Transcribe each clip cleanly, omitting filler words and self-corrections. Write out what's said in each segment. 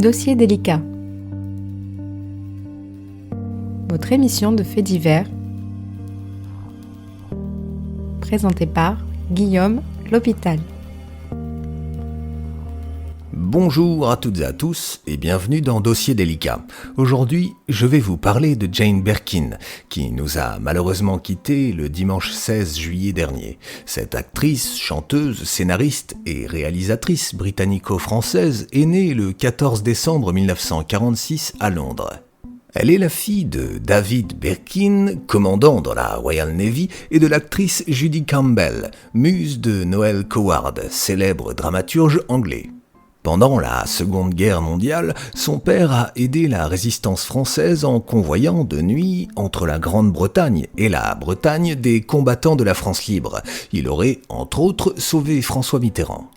Dossier délicat. Votre émission de faits divers, présentée par Guillaume L'Hôpital. Bonjour à toutes et à tous et bienvenue dans Dossier délicat. Aujourd'hui, je vais vous parler de Jane Birkin, qui nous a malheureusement quittés le dimanche 16 juillet dernier. Cette actrice, chanteuse, scénariste et réalisatrice britannico-française est née le 14 décembre 1946 à Londres. Elle est la fille de David Birkin, commandant dans la Royal Navy, et de l'actrice Judy Campbell, muse de Noel Coward, célèbre dramaturge anglais. Pendant la Seconde Guerre mondiale, son père a aidé la résistance française en convoyant de nuit entre la Grande-Bretagne et la Bretagne des combattants de la France libre. Il aurait, entre autres, sauvé François Mitterrand.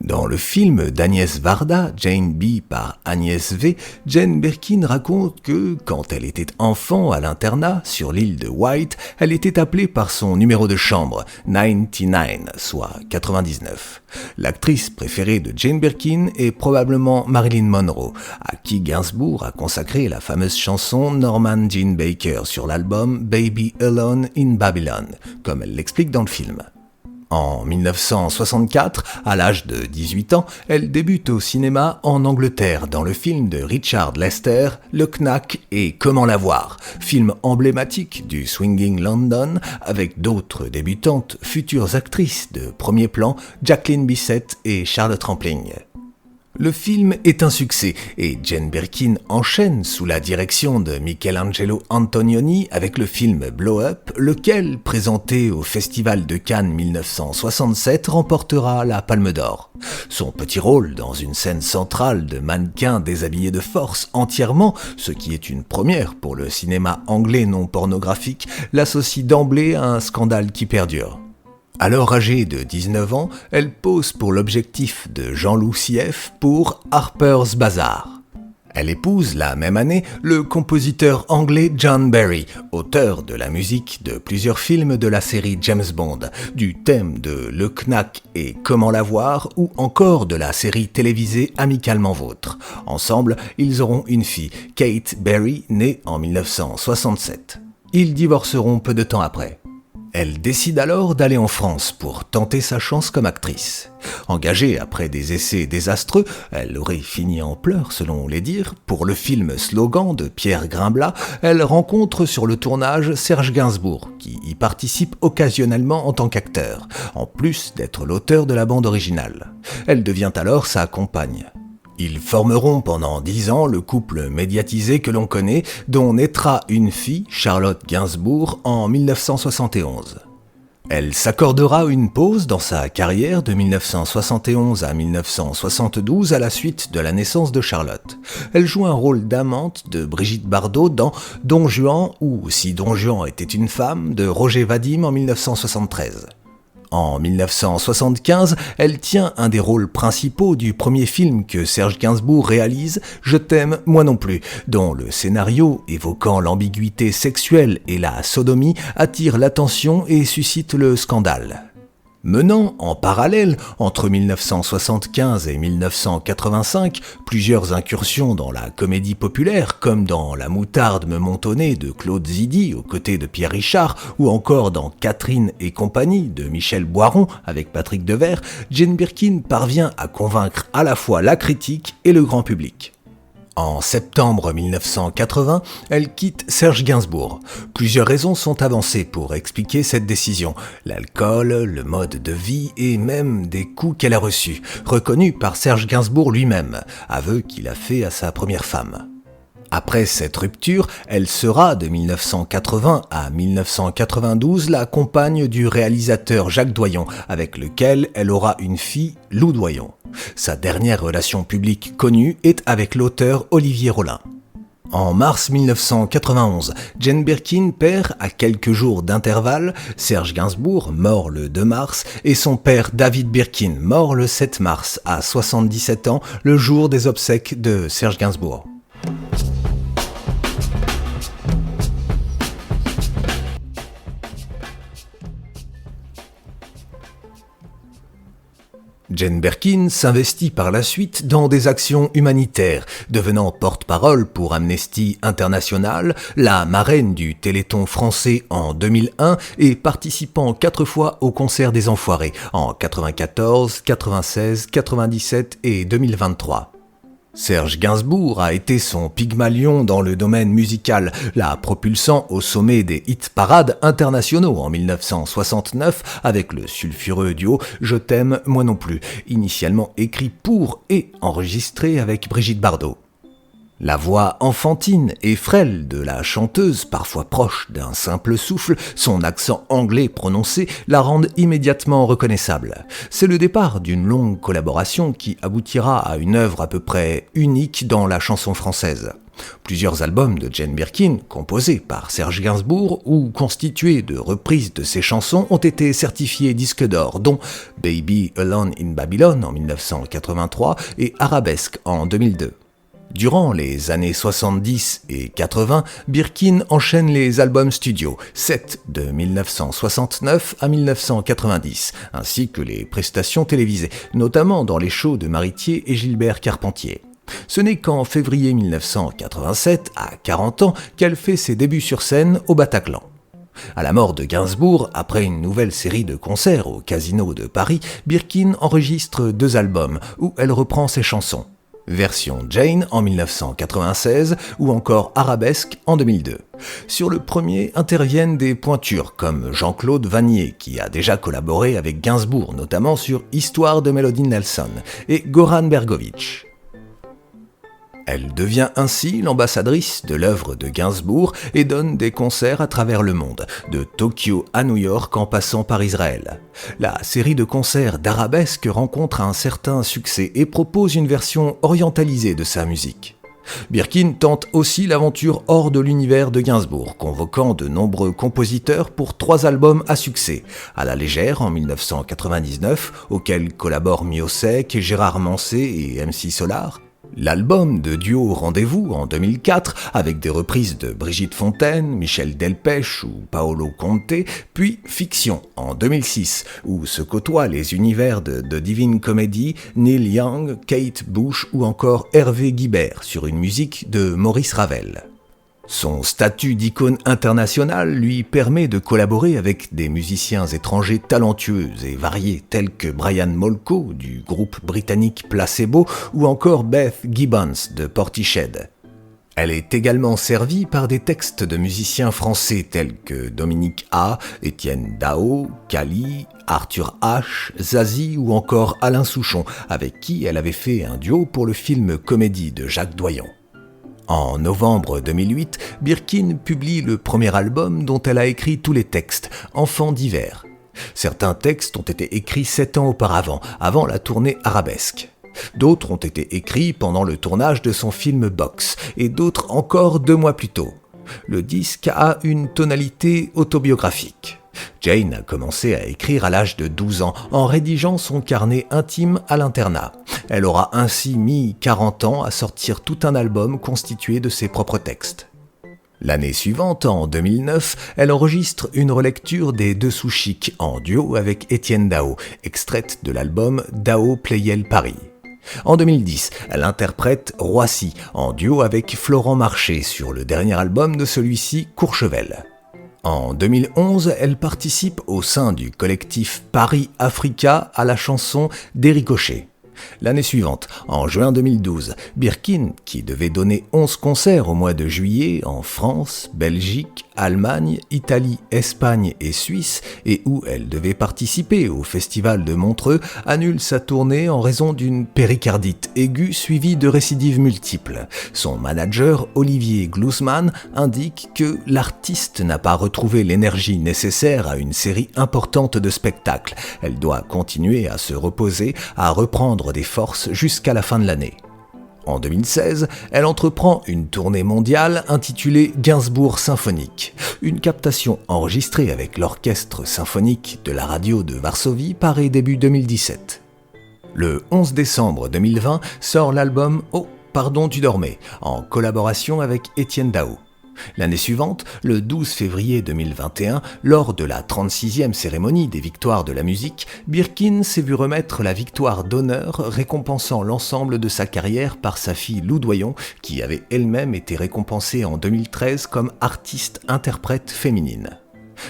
Dans le film d'Agnès Varda, Jane B par Agnès V, Jane Birkin raconte que, quand elle était enfant à l'internat sur l'île de Wight, elle était appelée par son numéro de chambre, 99, soit 99. L'actrice préférée de Jane Birkin est probablement Marilyn Monroe, à qui Gainsbourg a consacré la fameuse chanson Norman Jean Baker sur l'album Baby Alone in Babylon, comme elle l'explique dans le film. En 1964, à l'âge de 18 ans, elle débute au cinéma en Angleterre dans le film de Richard Lester, Le Knack et Comment l'avoir, film emblématique du swinging London avec d'autres débutantes futures actrices de premier plan, Jacqueline Bisset et Charlotte Rampling. Le film est un succès et Jane Birkin enchaîne sous la direction de Michelangelo Antonioni avec le film Blow Up, lequel, présenté au Festival de Cannes 1967, remportera la Palme d'Or. Son petit rôle dans une scène centrale de mannequin déshabillé de force entièrement, ce qui est une première pour le cinéma anglais non pornographique, l'associe d'emblée à un scandale qui perdure. Alors âgée de 19 ans, elle pose pour l'objectif de Jean-Loup Sief pour Harper's Bazaar. Elle épouse la même année le compositeur anglais John Barry, auteur de la musique de plusieurs films de la série James Bond, du thème de Le Knack et Comment l'avoir ou encore de la série télévisée Amicalement Vôtre. Ensemble, ils auront une fille, Kate Barry, née en 1967. Ils divorceront peu de temps après. Elle décide alors d'aller en France pour tenter sa chance comme actrice. Engagée après des essais désastreux, elle aurait fini en pleurs selon les dires, pour le film Slogan de Pierre Grimblat, elle rencontre sur le tournage Serge Gainsbourg, qui y participe occasionnellement en tant qu'acteur, en plus d'être l'auteur de la bande originale. Elle devient alors sa compagne. Ils formeront pendant 10 ans le couple médiatisé que l'on connaît, dont naîtra une fille, Charlotte Gainsbourg, en 1971. Elle s'accordera une pause dans sa carrière de 1971 à 1972 à la suite de la naissance de Charlotte. Elle joue un rôle d'amante de Brigitte Bardot dans Don Juan ou Si Don Juan était une femme de Roger Vadim en 1973. En 1975, elle tient un des rôles principaux du premier film que Serge Gainsbourg réalise, Je t'aime, moi non plus, dont le scénario, évoquant l'ambiguïté sexuelle et la sodomie, attire l'attention et suscite le scandale. Menant en parallèle, entre 1975 et 1985, plusieurs incursions dans la comédie populaire, comme dans La moutarde me montonnait de Claude Zidi aux côtés de Pierre Richard, ou encore dans Catherine et compagnie de Michel Boiron avec Patrick Devers, Jane Birkin parvient à convaincre à la fois la critique et le grand public. En septembre 1980, elle quitte Serge Gainsbourg. Plusieurs raisons sont avancées pour expliquer cette décision. L'alcool, le mode de vie et même des coups qu'elle a reçus, reconnus par Serge Gainsbourg lui-même, aveu qu'il a fait à sa première femme. Après cette rupture, elle sera de 1980 à 1992 la compagne du réalisateur Jacques Doyon, avec lequel elle aura une fille, Lou Doyon. Sa dernière relation publique connue est avec l'auteur Olivier Rollin. En mars 1991, Jane Birkin perd à quelques jours d'intervalle Serge Gainsbourg, mort le 2 mars, et son père David Birkin, mort le 7 mars, à 77 ans, le jour des obsèques de Serge Gainsbourg. Jane Birkin s'investit par la suite dans des actions humanitaires, devenant porte-parole pour Amnesty International, la marraine du Téléthon français en 2001 et participant 4 fois au concert des Enfoirés en 94, 96, 97 et 2023. Serge Gainsbourg a été son Pygmalion dans le domaine musical, la propulsant au sommet des hit-parades internationaux en 1969 avec le sulfureux duo « Je t'aime, moi non plus », initialement écrit pour et enregistré avec Brigitte Bardot. La voix enfantine et frêle de la chanteuse, parfois proche d'un simple souffle, son accent anglais prononcé la rendent immédiatement reconnaissable. C'est le départ d'une longue collaboration qui aboutira à une œuvre à peu près unique dans la chanson française. Plusieurs albums de Jane Birkin, composés par Serge Gainsbourg ou constitués de reprises de ses chansons, ont été certifiés disques d'or, dont Baby Alone in Babylon en 1983 et Arabesque en 2002. Durant les années 70 et 80, Birkin enchaîne les albums studio, 7 de 1969 à 1990, ainsi que les prestations télévisées, notamment dans les shows de Maritier et Gilbert Carpentier. Ce n'est qu'en février 1987, à 40 ans, qu'elle fait ses débuts sur scène au Bataclan. À la mort de Gainsbourg, après une nouvelle série de concerts au Casino de Paris, Birkin enregistre 2 albums où elle reprend ses chansons. Version Jane en 1996 ou encore Arabesque en 2002. Sur le premier interviennent des pointures comme Jean-Claude Vannier qui a déjà collaboré avec Gainsbourg notamment sur Histoire de Melody Nelson et Goran Bergovic. Elle devient ainsi l'ambassadrice de l'œuvre de Gainsbourg et donne des concerts à travers le monde, de Tokyo à New York en passant par Israël. La série de concerts d'Arabesque rencontre un certain succès et propose une version orientalisée de sa musique. Birkin tente aussi l'aventure hors de l'univers de Gainsbourg, convoquant de nombreux compositeurs pour 3 albums à succès. À la légère en 1999, auquel collaborent Miossec, Gérard Manset et MC Solar. L'album de duo Rendez-vous en 2004 avec des reprises de Brigitte Fontaine, Michel Delpech ou Paolo Conte, puis Fiction en 2006 où se côtoient les univers de The Divine Comedy, Neil Young, Kate Bush ou encore Hervé Guibert sur une musique de Maurice Ravel. Son statut d'icône internationale lui permet de collaborer avec des musiciens étrangers talentueux et variés tels que Brian Molko du groupe britannique Placebo ou encore Beth Gibbons de Portishead. Elle est également servie par des textes de musiciens français tels que Dominique A, Étienne Dao, Kali, Arthur H, Zazie ou encore Alain Souchon, avec qui elle avait fait un duo pour le film Comédie de Jacques Doyon. En novembre 2008, Birkin publie le premier album dont elle a écrit tous les textes, Enfants d'hiver. Certains textes ont été écrits 7 ans auparavant, avant la tournée Arabesque. D'autres ont été écrits pendant le tournage de son film Box, et d'autres encore 2 mois plus tôt. Le disque a une tonalité autobiographique. Jane a commencé à écrire à l'âge de 12 ans en rédigeant son carnet intime à l'internat. Elle aura ainsi mis 40 ans à sortir tout un album constitué de ses propres textes. L'année suivante, en 2009, elle enregistre une relecture des Dessous Chic en duo avec Étienne Dao, extraite de l'album Dao Playel Paris. En 2010, elle interprète Roissy en duo avec Florent Marché sur le dernier album de celui-ci, Courchevel. En 2011, elle participe au sein du collectif Paris Africa à la chanson Des Ricochets. L'année suivante, en juin 2012, Birkin, qui devait donner 11 concerts au mois de juillet en France, Belgique, Allemagne, Italie, Espagne et Suisse, et où elle devait participer au festival de Montreux, annule sa tournée en raison d'une péricardite aiguë suivie de récidives multiples. Son manager, Olivier Glusman, indique que l'artiste n'a pas retrouvé l'énergie nécessaire à une série importante de spectacles. Elle doit continuer à se reposer, à reprendre des forces jusqu'à la fin de l'année. En 2016, elle entreprend une tournée mondiale intitulée Gainsbourg Symphonique, une captation enregistrée avec l'orchestre symphonique de la radio de Varsovie paraît début 2017. Le 11 décembre 2020 sort l'album Oh, pardon tu dormais, en collaboration avec Étienne Dao. L'année suivante, le 12 février 2021, lors de la 36e cérémonie des victoires de la musique, Birkin s'est vu remettre la victoire d'honneur récompensant l'ensemble de sa carrière par sa fille Lou Doyon, qui avait elle-même été récompensée en 2013 comme artiste-interprète féminine.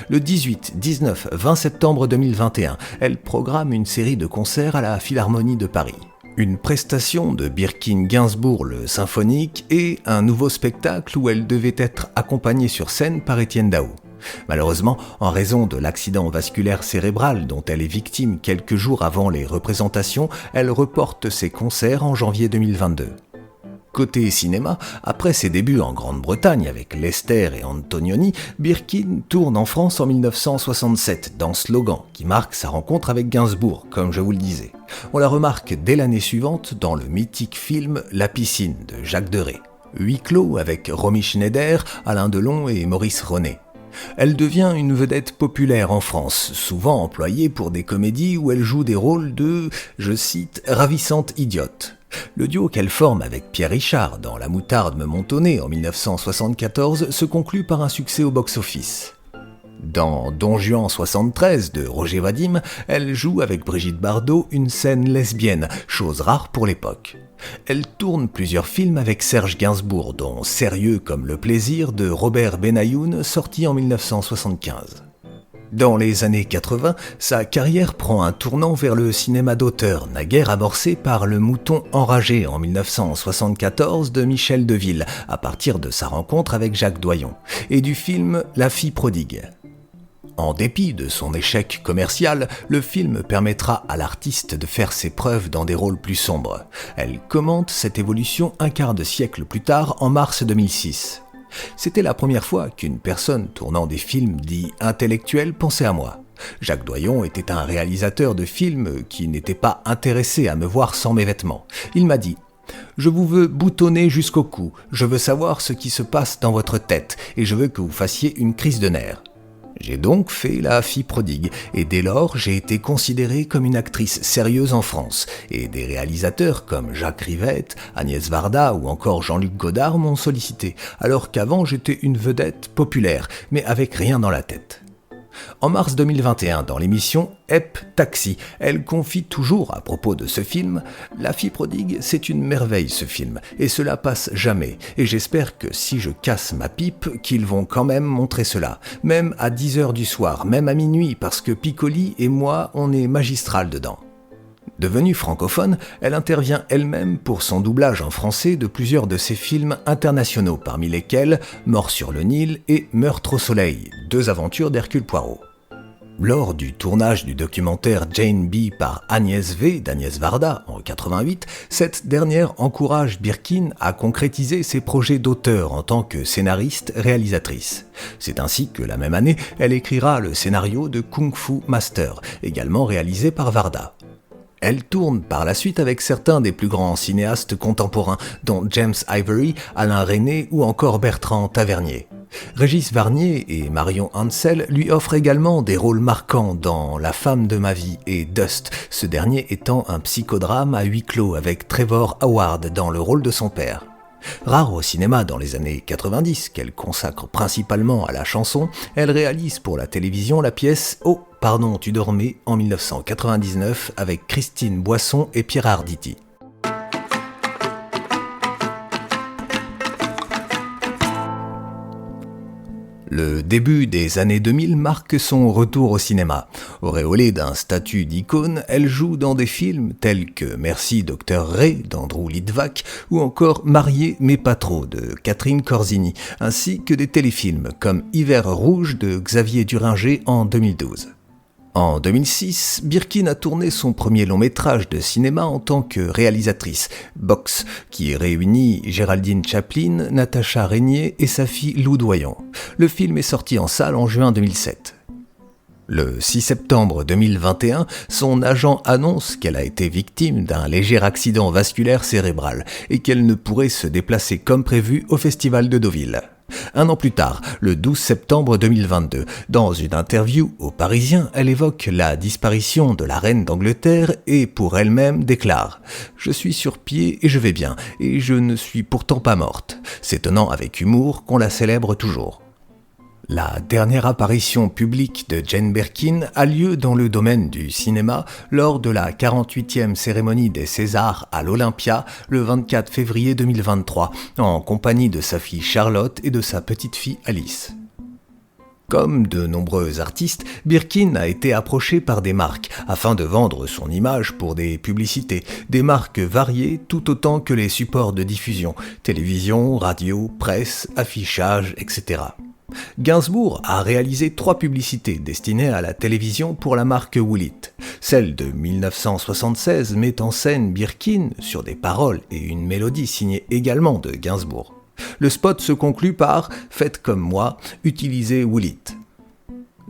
Le 18, 19, 20 septembre 2021, elle programme une série de concerts à la Philharmonie de Paris. Une prestation de Birkin-Gainsbourg le symphonique et un nouveau spectacle où elle devait être accompagnée sur scène par Étienne Dao. Malheureusement, en raison de l'accident vasculaire cérébral dont elle est victime quelques jours avant les représentations, elle reporte ses concerts en janvier 2022. Côté cinéma, après ses débuts en Grande-Bretagne avec Lester et Antonioni, Birkin tourne en France en 1967 dans Slogan, qui marque sa rencontre avec Gainsbourg, comme je vous le disais. On la remarque dès l'année suivante dans le mythique film La piscine de Jacques Deray. Huis clos avec Romy Schneider, Alain Delon et Maurice René. Elle devient une vedette populaire en France, souvent employée pour des comédies où elle joue des rôles de, je cite, « ravissante idiote ». Le duo qu'elle forme avec Pierre Richard dans La moutarde me monte au nez en 1974 se conclut par un succès au box-office. Dans Don Juan 73 de Roger Vadim, elle joue avec Brigitte Bardot une scène lesbienne, chose rare pour l'époque. Elle tourne plusieurs films avec Serge Gainsbourg, dont Sérieux comme le plaisir de Robert Benayoun, sorti en 1975. Dans les années 80, sa carrière prend un tournant vers le cinéma d'auteur, naguère amorcé par Le Mouton enragé en 1974 de Michel Deville, à partir de sa rencontre avec Jacques Doyon, et du film La fille prodigue. En dépit de son échec commercial, le film permettra à l'artiste de faire ses preuves dans des rôles plus sombres. Elle commente cette évolution un quart de siècle plus tard, en mars 2006. C'était la première fois qu'une personne tournant des films dits intellectuels pensait à moi. Jacques Doyon était un réalisateur de films qui n'était pas intéressé à me voir sans mes vêtements. Il m'a dit « Je vous veux boutonner jusqu'au cou, je veux savoir ce qui se passe dans votre tête et je veux que vous fassiez une crise de nerfs. » J'ai donc fait La fille prodigue, et dès lors j'ai été considérée comme une actrice sérieuse en France, et des réalisateurs comme Jacques Rivette, Agnès Varda ou encore Jean-Luc Godard m'ont sollicité, alors qu'avant j'étais une vedette populaire, mais avec rien dans la tête. En mars 2021, dans l'émission Ep Taxi, elle confie toujours à propos de ce film « La fille prodigue, c'est une merveille ce film, et cela passe jamais, et j'espère que si je casse ma pipe, qu'ils vont quand même montrer cela, même à 10h du soir, même à minuit, parce que Piccoli et moi, on est magistral dedans. » Devenue francophone, elle intervient elle-même pour son doublage en français de plusieurs de ses films internationaux, parmi lesquels Mort sur le Nil et Meurtre au soleil, deux aventures d'Hercule Poirot. Lors du tournage du documentaire Jane B par Agnès V d'Agnès Varda en 88, cette dernière encourage Birkin à concrétiser ses projets d'auteur en tant que scénariste-réalisatrice. C'est ainsi que la même année, elle écrira le scénario de Kung Fu Master, également réalisé par Varda. Elle tourne par la suite avec certains des plus grands cinéastes contemporains, dont James Ivory, Alain Resnais ou encore Bertrand Tavernier. Régis Varnier et Marion Ansel lui offrent également des rôles marquants dans La femme de ma vie et Dust, ce dernier étant un psychodrame à huis clos avec Trevor Howard dans le rôle de son père. Rare au cinéma dans les années 90, qu'elle consacre principalement à la chanson, elle réalise pour la télévision la pièce « Oh, pardon, tu dormais » en 1999 avec Christine Boisson et Pierre Arditi. Le début des années 2000 marque son retour au cinéma. Auréolée d'un statut d'icône, elle joue dans des films tels que Merci Dr Ray d'Andrew Litvak ou encore Mariée mais pas trop de Catherine Corzini, ainsi que des téléfilms comme Hiver rouge de Xavier Duringer en 2012. En 2006, Birkin a tourné son premier long-métrage de cinéma en tant que réalisatrice, Box, qui réunit Géraldine Chaplin, Natacha Régnier et sa fille Lou Doyon. Le film est sorti en salle en juin 2007. Le 6 septembre 2021, son agent annonce qu'elle a été victime d'un léger accident vasculaire cérébral et qu'elle ne pourrait se déplacer comme prévu au Festival de Deauville. Un an plus tard, le 12 septembre 2022, dans une interview au Parisien, elle évoque la disparition de la reine d'Angleterre et pour elle-même déclare « Je suis sur pied et je vais bien, et je ne suis pourtant pas morte », s'étonnant avec humour qu'on la célèbre toujours. La dernière apparition publique de Jane Birkin a lieu dans le domaine du cinéma lors de la 48e cérémonie des Césars à l'Olympia le 24 février 2023, en compagnie de sa fille Charlotte et de sa petite-fille Alice. Comme de nombreux artistes, Birkin a été approchée par des marques afin de vendre son image pour des publicités, des marques variées tout autant que les supports de diffusion, télévision, radio, presse, affichage, etc. Gainsbourg a réalisé 3 publicités destinées à la télévision pour la marque Woolite. Celle de 1976 met en scène Birkin sur des paroles et une mélodie signée également de Gainsbourg. Le spot se conclut par « Faites comme moi, utilisez Woolite ».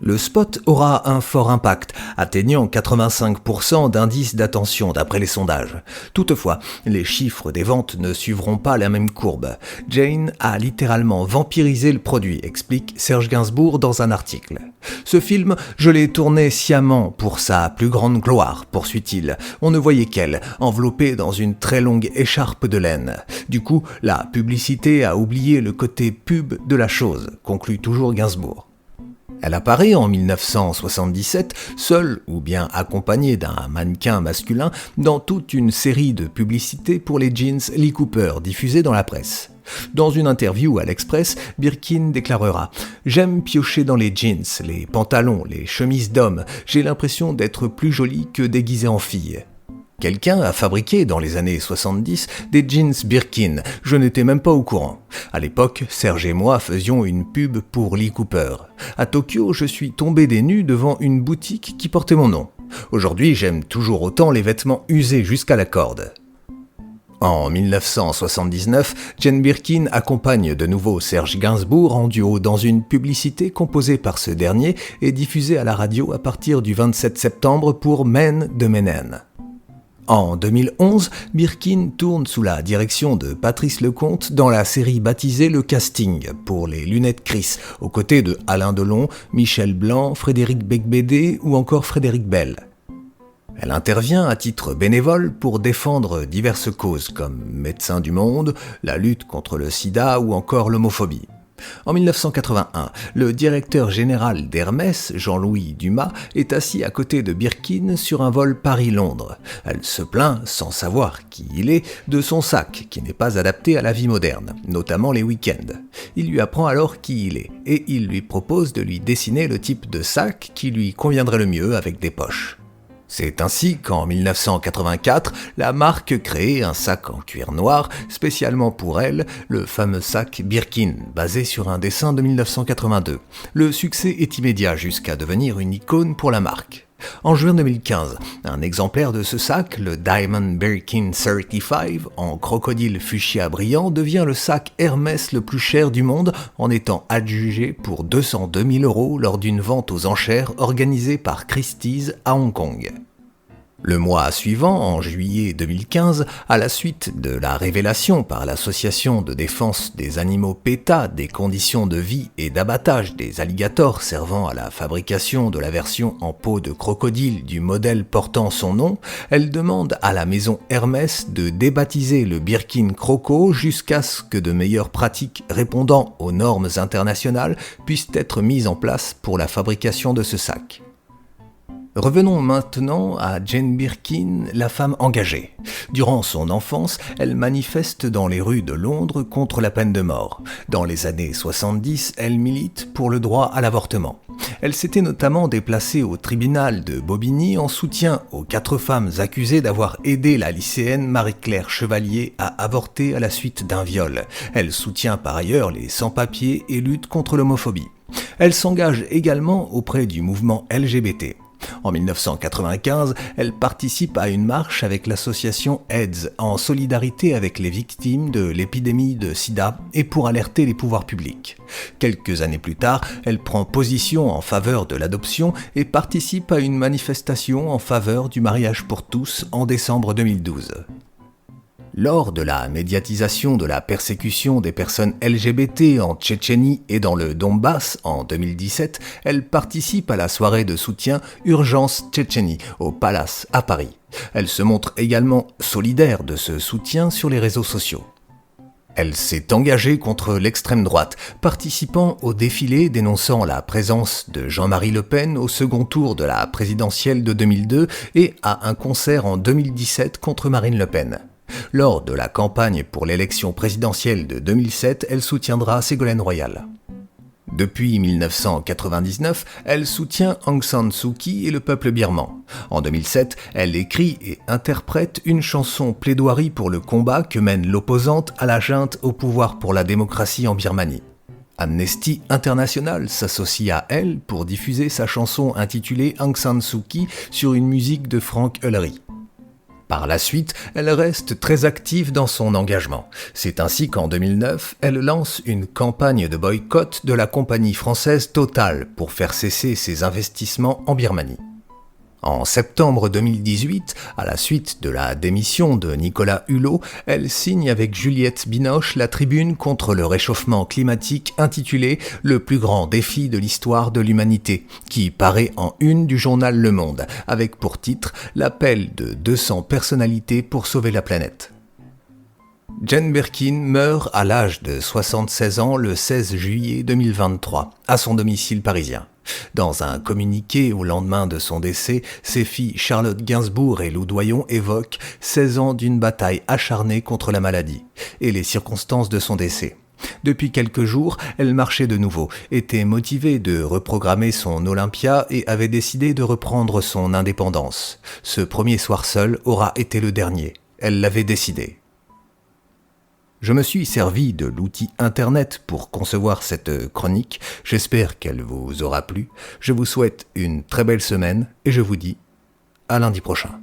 Le spot aura un fort impact, atteignant 85% d'indice d'attention d'après les sondages. Toutefois, les chiffres des ventes ne suivront pas la même courbe. Jane a littéralement vampirisé le produit, explique Serge Gainsbourg dans un article. Ce film, je l'ai tourné sciemment pour sa plus grande gloire, poursuit-il. On ne voyait qu'elle, enveloppée dans une très longue écharpe de laine. Du coup, la publicité a oublié le côté pub de la chose, conclut toujours Gainsbourg. Elle apparaît en 1977, seule ou bien accompagnée d'un mannequin masculin, dans toute une série de publicités pour les jeans Lee Cooper diffusées dans la presse. Dans une interview à l'Express, Birkin déclarera « J'aime piocher dans les jeans, les pantalons, les chemises d'homme, j'ai l'impression d'être plus jolie que déguisée en fille ». Quelqu'un a fabriqué dans les années 70 des jeans Birkin, je n'étais même pas au courant. À l'époque, Serge et moi faisions une pub pour Lee Cooper. À Tokyo, je suis tombé des nues devant une boutique qui portait mon nom. Aujourd'hui, j'aime toujours autant les vêtements usés jusqu'à la corde. En 1979, Jane Birkin accompagne de nouveau Serge Gainsbourg en duo dans une publicité composée par ce dernier et diffusée à la radio à partir du 27 septembre pour Men de Menen. En 2011, Birkin tourne sous la direction de Patrice Lecomte dans la série baptisée Le Casting pour les lunettes Chris, aux côtés de Alain Delon, Michel Blanc, Frédéric Becbédé ou encore Frédéric Bell. Elle intervient à titre bénévole pour défendre diverses causes comme Médecins du Monde, la lutte contre le sida ou encore l'homophobie. En 1981, le directeur général d'Hermès, Jean-Louis Dumas, est assis à côté de Birkin sur un vol Paris-Londres. Elle se plaint, sans savoir qui il est, de son sac qui n'est pas adapté à la vie moderne, notamment les week-ends. Il lui apprend alors qui il est et il lui propose de lui dessiner le type de sac qui lui conviendrait le mieux avec des poches. C'est ainsi qu'en 1984, la marque crée un sac en cuir noir spécialement pour elle, le fameux sac Birkin, basé sur un dessin de 1982. Le succès est immédiat jusqu'à devenir une icône pour la marque. En juin 2015, un exemplaire de ce sac, le Diamond Birkin 35, en crocodile fuchsia brillant, devient le sac Hermès le plus cher du monde en étant adjugé pour 202 000 € lors d'une vente aux enchères organisée par Christie's à Hong Kong. Le mois suivant, en juillet 2015, à la suite de la révélation par l'association de défense des animaux PETA des conditions de vie et d'abattage des alligators servant à la fabrication de la version en peau de crocodile du modèle portant son nom, elle demande à la maison Hermès de débaptiser le Birkin Croco jusqu'à ce que de meilleures pratiques répondant aux normes internationales puissent être mises en place pour la fabrication de ce sac. Revenons maintenant à Jane Birkin, la femme engagée. Durant son enfance, elle manifeste dans les rues de Londres contre la peine de mort. Dans les années 70, elle milite pour le droit à l'avortement. Elle s'était notamment déplacée au tribunal de Bobigny en soutien aux 4 femmes accusées d'avoir aidé la lycéenne Marie-Claire Chevalier à avorter à la suite d'un viol. Elle soutient par ailleurs les sans-papiers et lutte contre l'homophobie. Elle s'engage également auprès du mouvement LGBT. En 1995, elle participe à une marche avec l'association AIDS en solidarité avec les victimes de l'épidémie de sida et pour alerter les pouvoirs publics. Quelques années plus tard, elle prend position en faveur de l'adoption et participe à une manifestation en faveur du mariage pour tous en décembre 2012. Lors de la médiatisation de la persécution des personnes LGBT en Tchétchénie et dans le Donbass en 2017, elle participe à la soirée de soutien Urgence Tchétchénie au Palace à Paris. Elle se montre également solidaire de ce soutien sur les réseaux sociaux. Elle s'est engagée contre l'extrême droite, participant au défilé dénonçant la présence de Jean-Marie Le Pen au second tour de la présidentielle de 2002 et à un concert en 2017 contre Marine Le Pen. Lors de la campagne pour l'élection présidentielle de 2007, elle soutiendra Ségolène Royal. Depuis 1999, elle soutient Aung San Suu Kyi et le peuple birman. En 2007, elle écrit et interprète une chanson plaidoirie pour le combat que mène l'opposante à la junte au pouvoir pour la démocratie en Birmanie. Amnesty International s'associe à elle pour diffuser sa chanson intitulée Aung San Suu Kyi sur une musique de Frank Hillery. Par la suite, elle reste très active dans son engagement. C'est ainsi qu'en 2009, elle lance une campagne de boycott de la compagnie française Total pour faire cesser ses investissements en Birmanie. En septembre 2018, à la suite de la démission de Nicolas Hulot, elle signe avec Juliette Binoche la tribune contre le réchauffement climatique intitulée « Le plus grand défi de l'histoire de l'humanité » qui paraît en une du journal Le Monde, avec pour titre « L'appel de 200 personnalités pour sauver la planète ». Jane Birkin meurt à l'âge de 76 ans le 16 juillet 2023, à son domicile parisien. Dans un communiqué au lendemain de son décès, ses filles Charlotte Gainsbourg et Lou Doyon évoquent 16 ans d'une bataille acharnée contre la maladie et les circonstances de son décès. Depuis quelques jours, elle marchait de nouveau, était motivée de reprogrammer son Olympia et avait décidé de reprendre son indépendance. Ce premier soir seul aura été le dernier. Elle l'avait décidé. Je me suis servi de l'outil Internet pour concevoir cette chronique. J'espère qu'elle vous aura plu. Je vous souhaite une très belle semaine et je vous dis à lundi prochain.